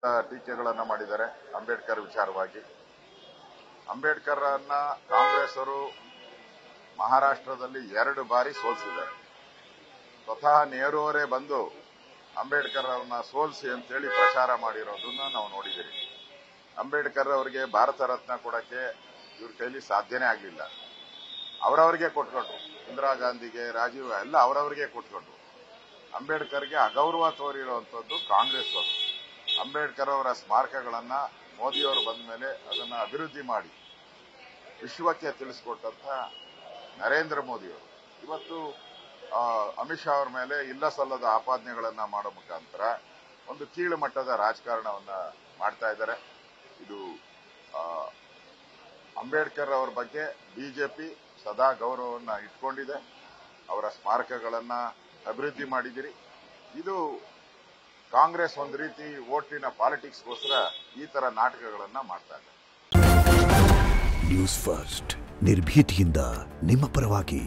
ಟೀಕೆಗಳನ್ನು ಮಾಡಿದ್ದಾರೆ ಅಂಬೇಡ್ಕರ್ ವಿಚಾರವಾಗಿ. ಅಂಬೇಡ್ಕರ್ ಅನ್ನ ಕಾಂಗ್ರೆಸ್ ಅವರು ಮಹಾರಾಷ್ಟ್ರದಲ್ಲಿ 2 ಬಾರಿ ಸೋಲಿಸಿದ್ದಾರೆ. ಸ್ವತಃ ನೆಹರು ಅವರೇ ಬಂದು ಅಂಬೇಡ್ಕರ್ ಅವರನ್ನ ಸೋಲಿಸಿ ಅಂತೇಳಿ ಪ್ರಚಾರ ಮಾಡಿರೋದನ್ನ ನಾವು ನೋಡಿದ್ದೀರಿ. ಅಂಬೇಡ್ಕರ್ ಅವರಿಗೆ ಭಾರತ ರತ್ನ ಕೊಡಕ್ಕೆ ಇವ್ರ ಕೈಲಿ ಸಾಧ್ಯನೇ ಆಗಲಿಲ್ಲ. ಅವರವರಿಗೆ ಕೊಟ್ಕೊಂಡ್ರು. ಇಂದಿರಾ ಗಾಂಧಿಗೆ, ರಾಜೀವ್ ಎಲ್ಲ ಅವರವರಿಗೆ ಕೊಟ್ಕೊಂಡ್ರು. ಅಂಬೇಡ್ಕರ್ಗೆ ಅಗೌರವ ತೋರಿರುವಂತದ್ದು ಕಾಂಗ್ರೆಸ್ ಅವರು. ಅಂಬೇಡ್ಕರ್ ಅವರ ಸ್ಮಾರಕಗಳನ್ನ ಮೋದಿಯವರು ಬಂದ ಮೇಲೆ ಅದನ್ನ ಅಭಿವೃದ್ಧಿ ಮಾಡಿ ವಿಶ್ವಕ್ಕೆ ತಿಳಿಸಿಕೊಟ್ಟಂತ ನರೇಂದ್ರ ಮೋದಿಯವರು ಇವತ್ತು ಅಮಿತ್ ಶಾ ಅವರ ಮೇಲೆ ಇಲ್ಲ ಸಲ್ಲದ ಆಪಾದನೆಗಳನ್ನ ಮಾಡೋ ಮುಖಾಂತರ ಒಂದು ಕೀಳು ಮಟ್ಟದ ರಾಜಕಾರಣವನ್ನ ಮಾಡ್ತಾ ಇದ್ದಾರೆ. ಇದು ಅಂಬೇಡ್ಕರ್ ಅವರ ಬಗ್ಗೆ ಬಿಜೆಪಿ ಸದಾ ಗೌರವವನ್ನ ಇಟ್ಕೊಂಡಿದೆ. ಅವರ ಸ್ಮಾರಕಗಳನ್ನ ಅಭಿವೃದ್ಧಿ ಮಾಡಿದಿರಿ. ಇದು ಕಾಂಗ್ರೆಸ್ ಒಂದು ರೀತಿ ಓಟಿನ ಪಾಲಿಟಿಕ್ಸ್ಗೋಸ್ಕರ ಈ ತರ ನಾಟಕಗಳನ್ನ ಮಾಡ್ತಾ ಇದೆ. ನ್ಯೂಸ್ ಫಸ್ಟ್ ನಿರ್ಭೀತಿಯಿಂದ ನಿಮ್ಮ ಪರವಾಗಿ.